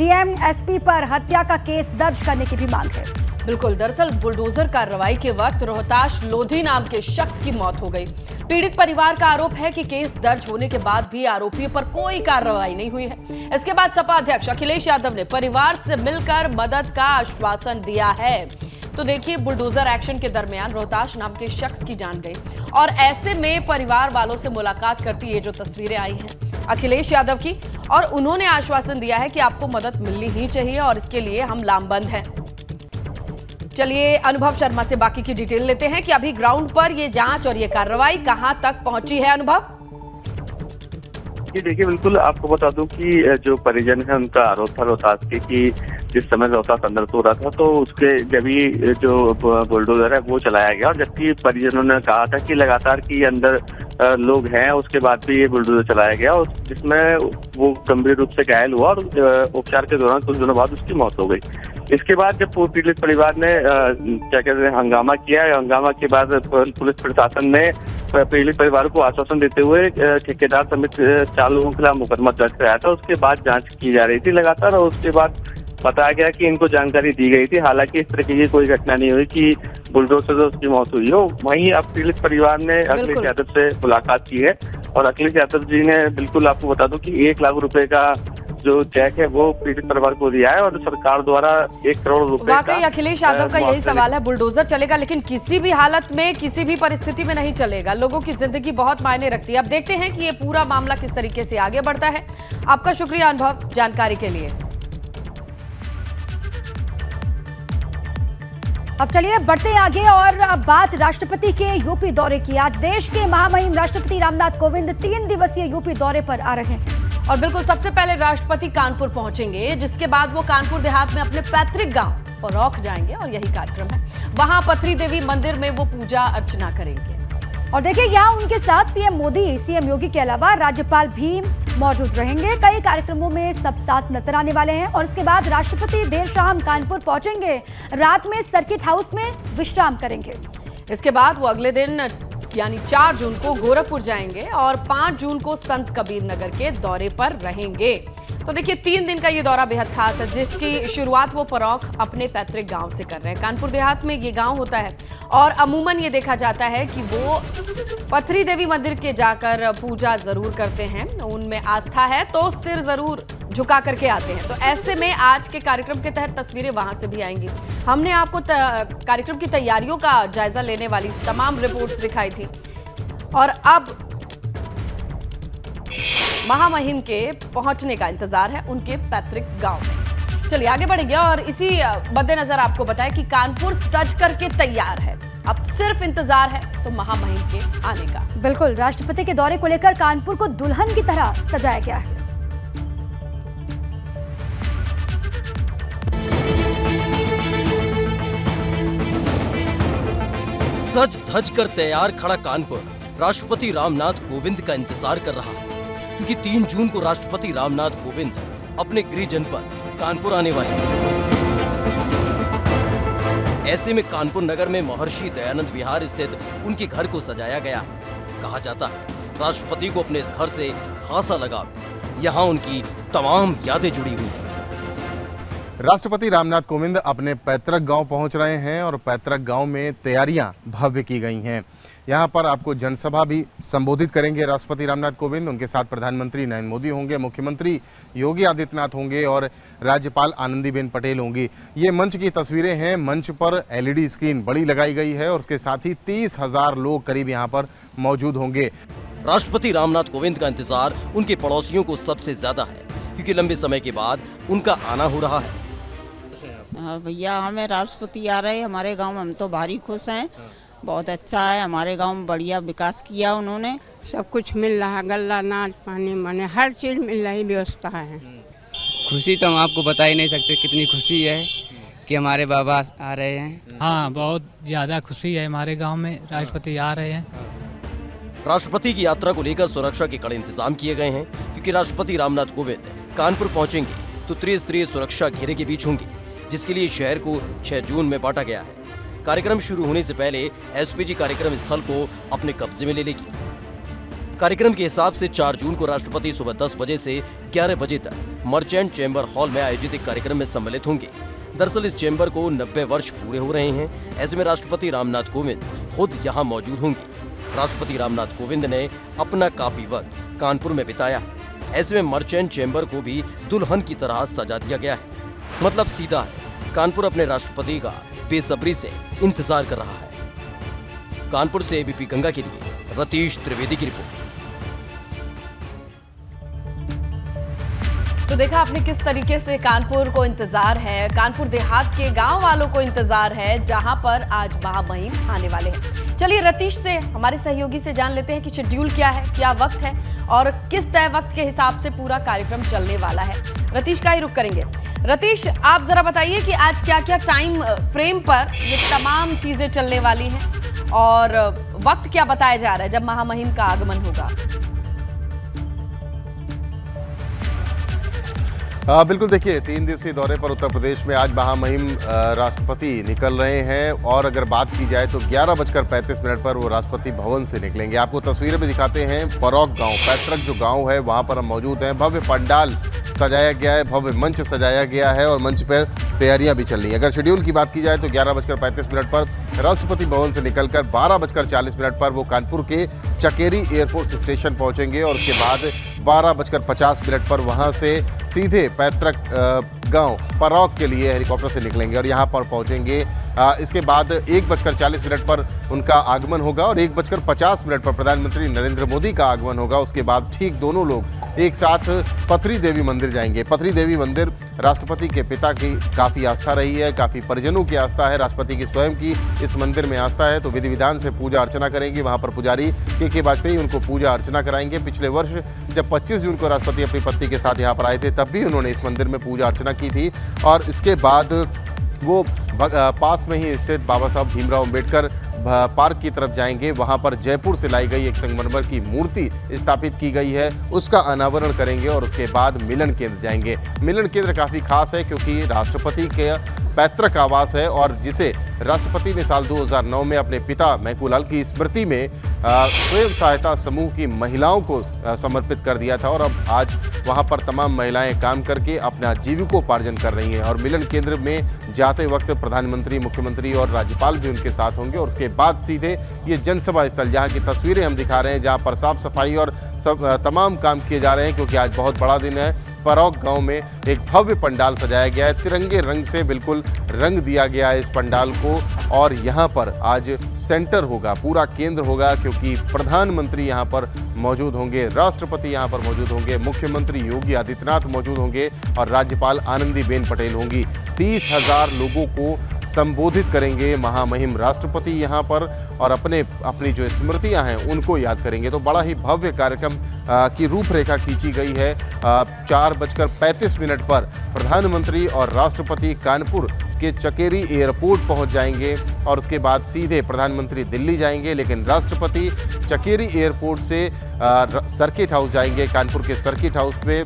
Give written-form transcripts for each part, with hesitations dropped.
DM SP पर हत्या का केस दर्ज करने की भी मांग है। बिल्कुल, दरअसल बुलडोजर कार्रवाई के वक्त रोहताश लोधी नाम के शख्स की मौत हो गई। पीड़ित परिवार का आरोप है कि केस दर्ज होने के बाद भी आरोपियों पर कोई कार्रवाई नहीं हुई है। इसके बाद सपा अध्यक्ष अखिलेश यादव ने परिवार से मिलकर मदद का आश्वासन दिया है। तो देखिए, बुलडोजर एक्शन के दरमियान रोहताश नाम के शख्स की जान गई और ऐसे में परिवार वालों से मुलाकात करती ये जो तस्वीरें आई हैं अखिलेश यादव की, और उन्होंने आश्वासन दिया है कि आपको मदद मिलनी ही चाहिए और इसके लिए हम लामबंद हैं। चलिए अनुभव शर्मा से बाकी की डिटेल लेते हैं कि अभी ग्राउंड पर ये जांच और ये कार्रवाई कहां तक पहुंची है। अनुभव जी देखिए, बिल्कुल आपको बता दूं कि जो परिजन है उनका आरोप था रोहतास के कि जिस समय रोहतास अंदर हो रहा था तो उसके जब ही जो बुलडोजर है वो चलाया गया, और जबकि परिजनों ने कहा था कि लगातार कि अंदर लोग हैं, उसके बाद भी ये बुलडोजर चलाया गया और जिसमें वो गंभीर रूप से घायल हुआ और उपचार के दौरान कुछ दिनों बाद उसकी मौत हो गई। इसके बाद जब पीड़ित परिवार ने क्या कहते हैं हंगामा किया, हंगामा के बाद पुलिस प्रशासन ने पीड़ित परिवार को आश्वासन देते हुए ठेकेदार समेत 4 लोगों के खिलाफ मुकदमा दर्ज कराया था। उसके बाद जांच की जा रही थी लगातार और उसके बाद बताया गया कि इनको जानकारी दी गई थी। हालांकि इस तरह की कोई घटना नहीं हुई कि बुलडोजर से उसकी मौत हुई हो। वहीं अब पीड़ित परिवार ने अखिलेश यादव से मुलाकात की है और अखिलेश यादव जी ने बिल्कुल आपको बता दूं कि 1 लाख रुपए का जो चेक है वो पीड़ित परिवार को दिया है और सरकार द्वारा 1 करोड़ रुपए। वाकई अखिलेश यादव का यही सवाल है, बुलडोजर चलेगा लेकिन किसी भी हालत में किसी भी परिस्थिति में नहीं चलेगा। लोगों की जिंदगी बहुत मायने रखती है। अब देखते हैं कि ये पूरा मामला किस तरीके से आगे बढ़ता है। आपका शुक्रिया अनुभव जानकारी के लिए। अब चलिए बढ़ते आगे और अब बात राष्ट्रपति के यूपी दौरे की। आज देश के महामहिम राष्ट्रपति रामनाथ कोविंद 3 दिवसीय यूपी दौरे पर आ रहे हैं और बिल्कुल सबसे पहले राष्ट्रपति कानपुर पहुंचेंगे, जिसके बाद वो कानपुर देहात में अपने पैतृक गांव परौख जाएंगे और यही कार्यक्रम है। वहां पथरी देवी मंदिर में वो पूजा अर्चना करेंगे। और देखिए, यहाँ उनके साथ पीएम मोदी, सीएम योगी के अलावा राज्यपाल भी मौजूद रहेंगे। कई कार्यक्रमों में सब साथ नजर आने वाले हैं और इसके बाद राष्ट्रपति देर शाम कानपुर पहुंचेंगे। रात में सर्किट हाउस में विश्राम करेंगे। इसके बाद वो अगले दिन यानी 4 जून को गोरखपुर जाएंगे और 5 जून को संत कबीर नगर के दौरे पर रहेंगे। तो देखिए, 3 दिन का ये दौरा बेहद खास है, जिसकी शुरुआत वो परौख अपने पैतृक गांव से कर रहे हैं। कानपुर देहात में ये गांव होता है और अमूमन ये देखा जाता है कि वो पथरी देवी मंदिर के जाकर पूजा जरूर करते हैं, उनमें आस्था है तो सिर जरूर झुका करके आते हैं। तो ऐसे में आज के कार्यक्रम के तहत तस्वीरें वहां से भी आएंगी। हमने आपको कार्यक्रम की तैयारियों का जायजा लेने वाली तमाम रिपोर्ट्स दिखाई थी और अब महामहिम के पहुंचने का इंतजार है उनके पैतृक गांव में। चलिए आगे बढ़ेंगे और इसी मद्देनजर आपको बताएं कि कानपुर सज करके तैयार है। अब सिर्फ इंतजार है तो महामहिम के आने का। बिल्कुल, राष्ट्रपति के दौरे को लेकर कानपुर को दुल्हन की तरह सजाया गया है। सज धज कर तैयार खड़ा कानपुर राष्ट्रपति रामनाथ कोविंद का इंतजार कर रहा है, क्योंकि 3 जून को राष्ट्रपति रामनाथ कोविंद अपने गृह जनपद कानपुर आने वाले हैं। ऐसे में कानपुर नगर में महर्षि दयानंद विहार स्थित उनके घर को सजाया गया है। कहा जाता है राष्ट्रपति को अपने इस घर से खासा लगाव है, यहाँ उनकी तमाम यादें जुड़ी हुई हैं। राष्ट्रपति रामनाथ कोविंद अपने पैतृक गांव पहुंच रहे हैं और पैतृक गांव में तैयारियां भव्य की गई हैं। यहां पर आपको जनसभा भी संबोधित करेंगे राष्ट्रपति रामनाथ कोविंद। उनके साथ प्रधानमंत्री नरेंद्र मोदी होंगे, मुख्यमंत्री योगी आदित्यनाथ होंगे और राज्यपाल आनंदीबेन पटेल होंगी। ये मंच की तस्वीरें हैं। मंच पर LED स्क्रीन बड़ी लगाई गई है और उसके साथ ही 30,000 लोग करीब यहाँ पर मौजूद होंगे। राष्ट्रपति रामनाथ कोविंद का इंतजार उनके पड़ोसियों को सबसे ज्यादा है, क्योंकि लंबे समय के बाद उनका आना हो रहा है। भैया, हमें राष्ट्रपति आ रहे हैं हमारे गांव में, हम तो भारी खुश हैं। बहुत अच्छा है, हमारे गांव में बढ़िया विकास किया उन्होंने। सब कुछ मिल रहा, गल्ला नाच पानी माने हर चीज मिल रही व्यवस्था है। खुशी तो हम आपको बता ही नहीं सकते कितनी खुशी है कि हमारे बाबा आ रहे हैं। हाँ, बहुत ज़्यादा खुशी है, हमारे गांव में राष्ट्रपति आ रहे हैं। राष्ट्रपति की यात्रा को लेकर सुरक्षा के कड़े इंतजाम किए गए हैं, क्योंकि राष्ट्रपति रामनाथ कोविंद कानपुर पहुंचेंगे तो त्रिस्तरीय सुरक्षा घेरे के बीच होंगे, जिसके लिए शहर को 6 जून में बांटा गया है। कार्यक्रम शुरू होने से पहले एसपीजी कार्यक्रम स्थल को अपने कब्जे में ले लेगी। कार्यक्रम के हिसाब से 4 जून को राष्ट्रपति सुबह 10 बजे से 11 बजे तक मर्चेंट चैम्बर हॉल में आयोजित एक कार्यक्रम में सम्मिलित होंगे। दरअसल इस चैम्बर को 90 वर्ष पूरे हो रहे हैं। ऐसे में राष्ट्रपति रामनाथ कोविंद खुद यहाँ मौजूद होंगे। राष्ट्रपति रामनाथ कोविंद ने अपना काफी वक्त कानपुर में बिताया है। ऐसे में मर्चेंट चैम्बर को भी दुल्हन की तरह सजा दिया गया है। मतलब सीधा है, कानपुर अपने राष्ट्रपति का बेसब्री से इंतजार कर रहा है। कानपुर से एबीपी गंगा के लिए रतीश त्रिवेदी की रिपोर्ट। तो देखा आपने किस तरीके से कानपुर को इंतजार है, कानपुर देहात के गांव वालों को इंतजार है, जहां पर आज महामहिम आने वाले हैं। चलिए रतीश से, हमारे सहयोगी से जान लेते हैं कि शेड्यूल क्या है, क्या वक्त है और किस तय वक्त के हिसाब से पूरा कार्यक्रम चलने वाला है। रतीश का ही रुख करेंगे। रतीश, आप जरा बताइए कि आज क्या क्या टाइम फ्रेम पर ये तमाम चीजें चलने वाली हैं और वक्त क्या बताया जा रहा है जब महामहिम का आगमन होगा। बिल्कुल, देखिए 3 दिवसीय दौरे पर उत्तर प्रदेश में आज महामहिम राष्ट्रपति निकल रहे हैं और अगर बात की जाए तो 11:35 पर वो राष्ट्रपति भवन से निकलेंगे। आपको तस्वीरें भी दिखाते हैं। परौक गांव, पैतृक जो गांव है वहां पर हम मौजूद हैं। भव्य पंडाल सजाया गया है, भव्य मंच सजाया गया है और मंच पर तैयारियां भी चल रही हैं। अगर शेड्यूल की बात की जाए तो 11:35 पर राष्ट्रपति भवन से निकलकर 12:40 पर वो कानपुर के चकेरी एयरफोर्स स्टेशन पहुंचेंगे और उसके बाद 12:50 पर वहां से सीधे पैतृक गांव परौक के लिए हेलीकॉप्टर से निकलेंगे और यहां पर पहुंचेंगे। इसके बाद 1:40 पर उनका आगमन होगा और 1:50 पर प्रधानमंत्री नरेंद्र मोदी का आगमन होगा। उसके बाद ठीक दोनों लोग एक साथ पथरी देवी मंदिर जाएंगे। पथरी देवी मंदिर राष्ट्रपति के पिता की काफ़ी आस्था रही है, काफ़ी परिजनों की आस्था है, राष्ट्रपति की स्वयं की इस मंदिर में आस्था है। तो विधि विधान से पूजा अर्चना करेंगे। वहाँ पर पुजारी के वाजपेयी उनको पूजा अर्चना कराएंगे। पिछले वर्ष जब 25 जून को राष्ट्रपति अपनी पत्नी के साथ यहाँ पर आए थे तब भी उन्होंने इस मंदिर में पूजा अर्चना की थी और इसके बाद वो पास में ही स्थित बाबा साहब भीमराव अम्बेडकर पार्क की तरफ जाएंगे। वहां पर जयपुर से लाई गई एक संगमरमर की मूर्ति स्थापित की गई है, उसका अनावरण करेंगे और उसके बाद मिलन केंद्र जाएंगे। मिलन केंद्र काफ़ी खास है क्योंकि राष्ट्रपति के पैतृक आवास है और जिसे राष्ट्रपति ने साल 2009 में अपने पिता मैकूलाल की स्मृति में स्वयं सहायता समूह की महिलाओं को समर्पित कर दिया था और अब आज वहां पर तमाम महिलाएं काम करके अपना जीविकोपार्जन कर रही हैं। और मिलन केंद्र में जाते वक्त प्रधानमंत्री, मुख्यमंत्री और राज्यपाल भी उनके साथ होंगे और उसके बाद सीधे ये जनसभा स्थल, जहाँ की तस्वीरें हम दिखा रहे हैं, जहाँ पर साफ सफाई और तमाम काम किए जा रहे हैं क्योंकि आज बहुत बड़ा दिन है। परौक गांव में एक भव्य पंडाल सजाया गया है, तिरंगे रंग से बिल्कुल रंग दिया गया है इस पंडाल को और यहाँ पर आज सेंटर होगा, पूरा केंद्र होगा क्योंकि प्रधानमंत्री यहाँ पर मौजूद होंगे, राष्ट्रपति यहाँ पर मौजूद होंगे, मुख्यमंत्री योगी आदित्यनाथ मौजूद होंगे और राज्यपाल आनंदीबेन पटेल होंगी। 30,000 लोगों को संबोधित करेंगे महामहिम राष्ट्रपति यहाँ पर और अपनी जो स्मृतियाँ हैं उनको याद करेंगे। तो बड़ा ही भव्य कार्यक्रम की रूपरेखा खींची गई है। 4:35 पर प्रधानमंत्री और राष्ट्रपति कानपुर के चकेरी एयरपोर्ट पहुंच जाएंगे और उसके बाद सीधे प्रधानमंत्री दिल्ली जाएंगे, लेकिन राष्ट्रपति चकेरी एयरपोर्ट से सर्किट हाउस जाएंगे। कानपुर के सर्किट हाउस में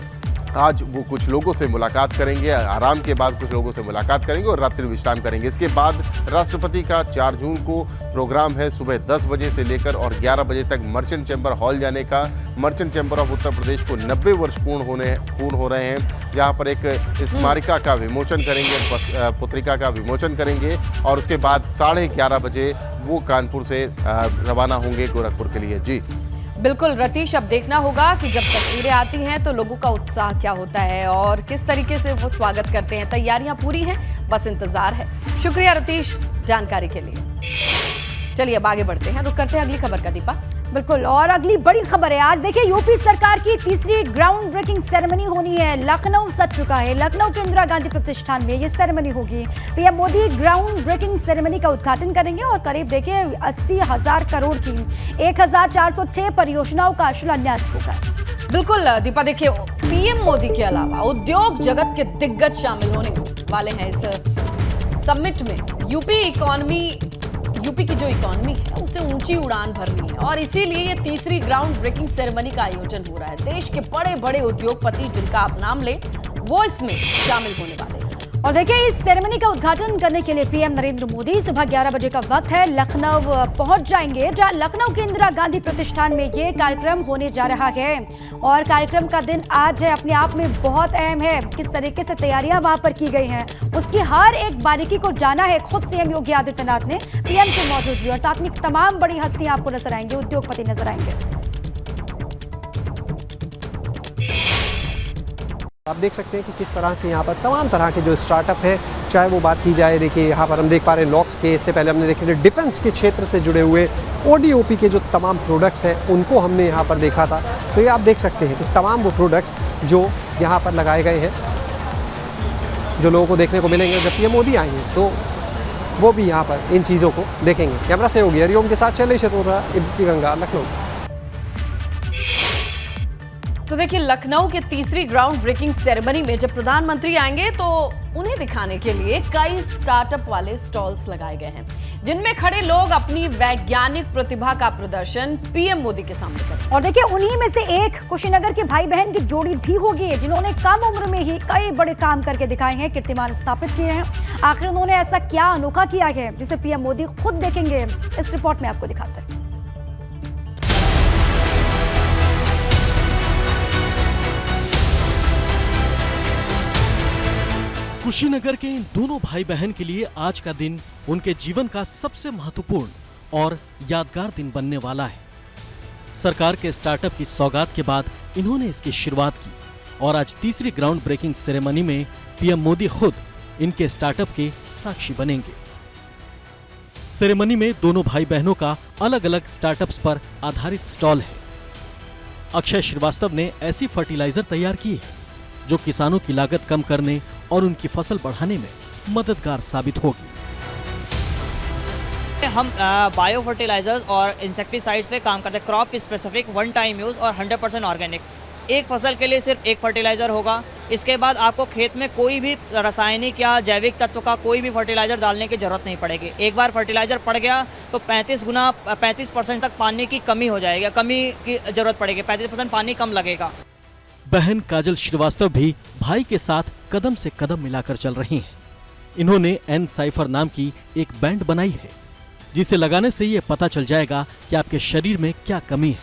आज वो कुछ लोगों से मुलाकात करेंगे, आराम के बाद कुछ लोगों से मुलाकात करेंगे और रात्रि विश्राम करेंगे। इसके बाद राष्ट्रपति का 4 जून को प्रोग्राम है सुबह 10 बजे से लेकर और 11 बजे तक मर्चेंट चैम्बर हॉल जाने का। Merchant chamber of Uttar Pradesh को 90 वर्ष पूर्ण हो रहे हैं। यहाँ पर एक स्मारिका का विमोचन करेंगे, पुत्रिका का विमोचन करेंगे और उसके बाद 11:30 बजे वो कानपुर से रवाना होंगे गोरखपुर के लिए। जी बिल्कुल रतीश, अब देखना होगा कि जब तस्वीरें आती हैं तो लोगों का उत्साह क्या होता है और किस तरीके से वो स्वागत करते हैं। तैयारियां पूरी हैं, बस इंतजार है। शुक्रिया रतीश जानकारी के लिए। चलिए अब आगे बढ़ते हैं, रुक करते हैं अगली खबर का। दीपा बिल्कुल, और अगली बड़ी खबर है आज देखिए, यूपी सरकार की तीसरी ग्राउंड ब्रेकिंग सेरेमनी होनी है। लखनऊ सज चुका है, लखनऊ के इंदिरा गांधी प्रतिष्ठान में ये सेरेमनी होगी। PM Modi ground breaking ceremony का उद्घाटन करेंगे और करीब देखिए 80,000 करोड़ की 1406 परियोजनाओं का शिलान्यास होगा। बिल्कुल दीपा, देखिए पीएम मोदी के अलावा उद्योग जगत के दिग्गज शामिल होने वाले हैं इस समिट में। यूपी की जो इकोनॉमी है उसे ऊंची उड़ान भरनी है और इसीलिए ये तीसरी ग्राउंड ब्रेकिंग सेरेमनी का आयोजन हो रहा है। देश के बड़े बड़े उद्योगपति जिनका आप नाम ले वो इसमें शामिल होने वाले हैं। और देखिए, इस सेरेमनी का उद्घाटन करने के लिए पीएम नरेंद्र मोदी सुबह 11 बजे का वक्त है लखनऊ पहुंच जाएंगे, जहां लखनऊ के इंदिरा गांधी प्रतिष्ठान में ये कार्यक्रम होने जा रहा है। और कार्यक्रम का दिन आज है, अपने आप में बहुत अहम है। किस तरीके से तैयारियां वहां पर की गई हैं, उसकी हर एक बारीकी को जाना है खुद सीएम योगी आदित्यनाथ ने पीएम की मौजूदगी। और साथ में तमाम बड़ी हस्तियां आपको नजर आएंगे, उद्योगपति नजर आएंगे। आप देख सकते हैं कि किस तरह से यहाँ पर तमाम तरह के जो स्टार्टअप हैं, चाहे वो बात की जाए, देखिए यहाँ पर हम देख पा रहे हैं लॉक्स के, इससे पहले हमने देखे डिफेंस के क्षेत्र से जुड़े हुए ODOP के जो तमाम प्रोडक्ट्स हैं उनको हमने यहाँ पर देखा था। तो ये आप देख सकते हैं कि तमाम वो प्रोडक्ट्स जो यहाँ पर लगाए गए हैं, जो लोगों को देखने को मिलेंगे जब पीएम मोदी आएंगे, तो वो भी यहाँ पर इन चीज़ों को देखेंगे। कैमरा सहयोगी हरिओम के साथ शैलेश अरोड़ा, एबीपी गंगा, लखनऊ। तो देखिए, लखनऊ के तीसरी ग्राउंड ब्रेकिंग सेरेमनी में जब प्रधानमंत्री आएंगे तो उन्हें दिखाने के लिए कई स्टार्टअप वाले स्टॉल्स लगाए गए हैं, जिनमें खड़े लोग अपनी वैज्ञानिक प्रतिभा का प्रदर्शन पीएम मोदी के सामने करें। और देखिए, उन्हीं में से एक कुशीनगर के भाई बहन की जोड़ी भी होगी, जिन्होंने कम उम्र में ही कई बड़े काम करके दिखाए हैं, कीर्तिमान स्थापित किए हैं। आखिर उन्होंने ऐसा क्या अनोखा किया है जिसे पीएम मोदी खुद देखेंगे, इस रिपोर्ट में आपको दिखाते हैं। कुशीनगर के इन दोनों भाई बहन के लिए आज का दिन उनके जीवन का सबसे महत्वपूर्ण और यादगार दिन बनने वाला है। सरकार के स्टार्टअप की सौगात के बाद इन्होंने इसकी शुरुआत की और आज तीसरी ग्राउंड ब्रेकिंग सेरेमनी में पीएम मोदी खुद इनके स्टार्टअप के साक्षी बनेंगे। सेरेमनी में दोनों भाई बहनों का अलग अलग स्टार्टअप्स पर आधारित स्टॉल है। अक्षय श्रीवास्तव ने ऐसी फर्टिलाइजर तैयार की है जो किसानों की लागत कम करने और उनकी फसल बढ़ाने में मददगार साबित होगी। हम बायो फर्टिलाइजर्स और इंसेक्टिसाइड्स पे काम करते हैं, crop specific, one time use और 100% ऑर्गेनिक। एक फसल के लिए सिर्फ एक फर्टिलाइजर होगा। इसके बाद आपको खेत में कोई भी रासायनिक या जैविक तत्व का कोई भी फर्टिलाइजर डालने की जरूरत नहीं पड़ेगी। एक बार फर्टिलाइजर पड़ गया तो 35% तक पानी की कमी हो जाएगी, कमी की जरूरत पड़ेगी, 35% पानी कम लगेगा। बहन काजल श्रीवास्तव भी भाई के साथ कदम से कदम मिलाकर चल रही हैं। इन्होंने एन साइफर नाम की एक बैंड बनाई है, जिसे लगाने से ये पता चल जाएगा कि आपके शरीर में क्या कमी है,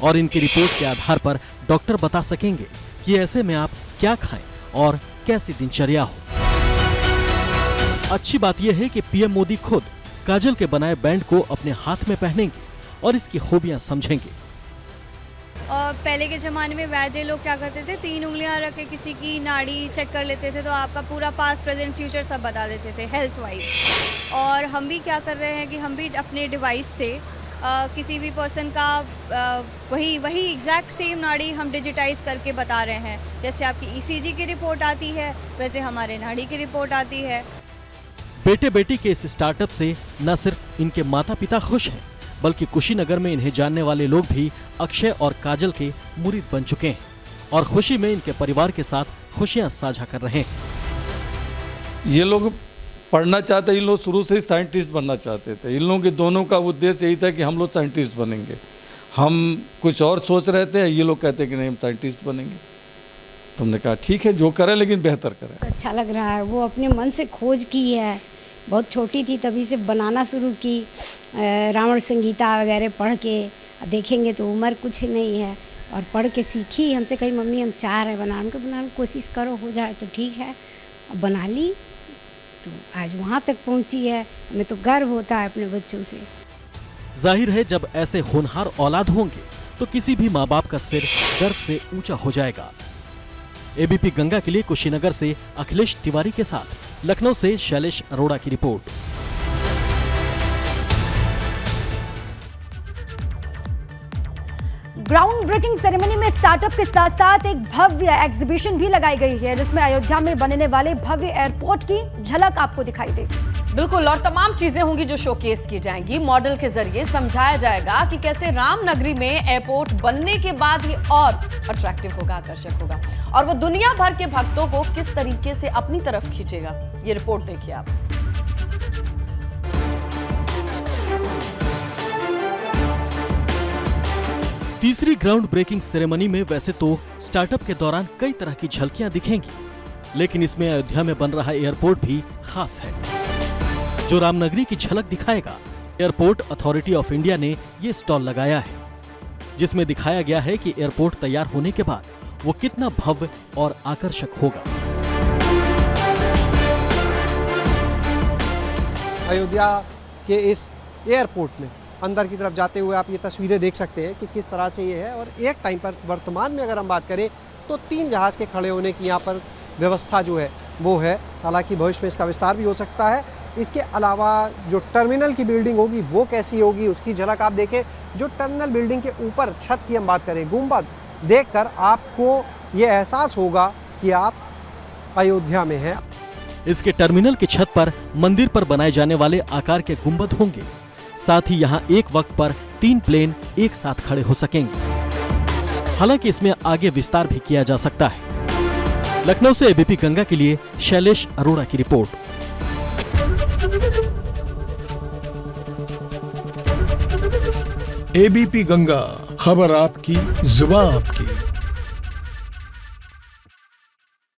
और इनकी रिपोर्ट के आधार पर डॉक्टर बता सकेंगे कि ऐसे में आप क्या खाएं और कैसी दिनचर्या हो। अच्छी बात यह है कि पीएम मोदी खुद काजल के बनाए बैंड को अपने हाथ में पहनेंगे और इसकी खूबियां समझेंगे। और पहले के ज़माने में वैद्य लोग क्या करते थे, 3 उंगलियां रख के किसी की नाड़ी चेक कर लेते थे, तो आपका पूरा पास्ट प्रेजेंट फ्यूचर सब बता देते थे हेल्थ वाइज। और हम भी क्या कर रहे हैं कि हम भी अपने डिवाइस से किसी भी पर्सन का वही एग्जैक्ट सेम नाड़ी हम डिजिटाइज करके बता रहे हैं। जैसे आपकी ECG की रिपोर्ट आती है, वैसे हमारे नाड़ी की रिपोर्ट आती है। बेटे बेटी के इस स्टार्टअप से न सिर्फ इनके माता पिता खुश हैं, बल्कि कुशीनगर में इन्हें जानने वाले लोग भी अक्षय और काजल के मुरीद बन चुके हैं और खुशी में इनके परिवार के साथ खुशियां साझा कर रहे हैं। ये लोग पढ़ना चाहते, इन लोग शुरू से ही साइंटिस्ट बनना चाहते थे। इन लोगों के दोनों का उद्देश्य यही था कि हम लोग साइंटिस्ट बनेंगे। हम कुछ और सोच रहे थे, ये लोग कहते कि नहीं हम साइंटिस्ट बनेंगे। तुमने कहा ठीक है, जो करें लेकिन बेहतर करें। अच्छा लग रहा है, वो अपने मन से खोज की है, बहुत छोटी थी तभी से बनाना शुरू की, रावण संगीता वगैरह पढ़ के। देखेंगे तो उम्र कुछ नहीं है, और पढ़ के सीखी। हमसे कही मम्मी हम चाह रहे बनाने की कोशिश करो, हो जाए तो ठीक है। अब बना ली तो आज वहाँ तक पहुँची है। हमें तो गर्व होता है अपने बच्चों से। जाहिर है, जब ऐसे होनहार औलाद होंगे तो किसी भी माँ बाप का सिर गर्व से ऊंचा हो जाएगा। एबीपी गंगा के लिए कुशीनगर से अखिलेश तिवारी के साथ लखनऊ से शैलेश अरोड़ा की रिपोर्ट। ग्राउंड ब्रेकिंग सेरेमनी में स्टार्टअप के साथ साथ एक भव्य एग्जीबिशन भी लगाई गई है, जिसमें अयोध्या में बनने वाले भव्य एयरपोर्ट की झलक आपको दिखाई देगी। बिल्कुल, और तमाम चीजें होंगी जो शोकेस की जाएंगी। मॉडल के जरिए समझाया जाएगा कि कैसे रामनगरी में एयरपोर्ट बनने के बाद ये और अट्रैक्टिव होगा, आकर्षक होगा, और वो दुनिया भर के भक्तों को किस तरीके से अपनी तरफ खींचेगा। ये रिपोर्ट देखिए आप। तीसरी ग्राउंड ब्रेकिंग सेरेमनी में वैसे तो स्टार्टअप के दौरान कई तरह की झलकियां दिखेंगी, लेकिन इसमें अयोध्या में बन रहा एयरपोर्ट भी खास है, जो रामनगरी की झलक दिखाएगा। एयरपोर्ट अथॉरिटी ऑफ इंडिया ने ये स्टॉल लगाया है, जिसमें दिखाया गया है कि एयरपोर्ट तैयार होने के बाद वो कितना भव्य और आकर्षक होगा। अयोध्या के इस एयरपोर्ट में अंदर की तरफ जाते हुए आप ये तस्वीरें देख सकते हैं कि किस तरह से ये है। और एक टाइम पर वर्तमान में अगर हम बात करें तो 3 जहाज़ के खड़े होने की यहाँ पर व्यवस्था जो है वो है। हालांकि भविष्य में इसका विस्तार भी हो सकता है। इसके अलावा जो टर्मिनल की बिल्डिंग होगी वो कैसी होगी उसकी झलक आप देखें। जो टर्मिनल बिल्डिंग के ऊपर छत की हम बात करें, गुंबद देखकर आपको ये एहसास होगा कि आप अयोध्या में हैं। इसके टर्मिनल की छत पर मंदिर पर बनाए जाने वाले आकार के गुंबद होंगे। साथ ही यहाँ एक वक्त पर 3 प्लेन एक साथ खड़े हो सकेंगे। हालांकि इसमें आगे विस्तार भी किया जा सकता है। लखनऊ से एबीपी गंगा के लिए शैलेश अरोड़ा की रिपोर्ट। एबीपी गंगा, खबर आपकी, जुबान आपकी।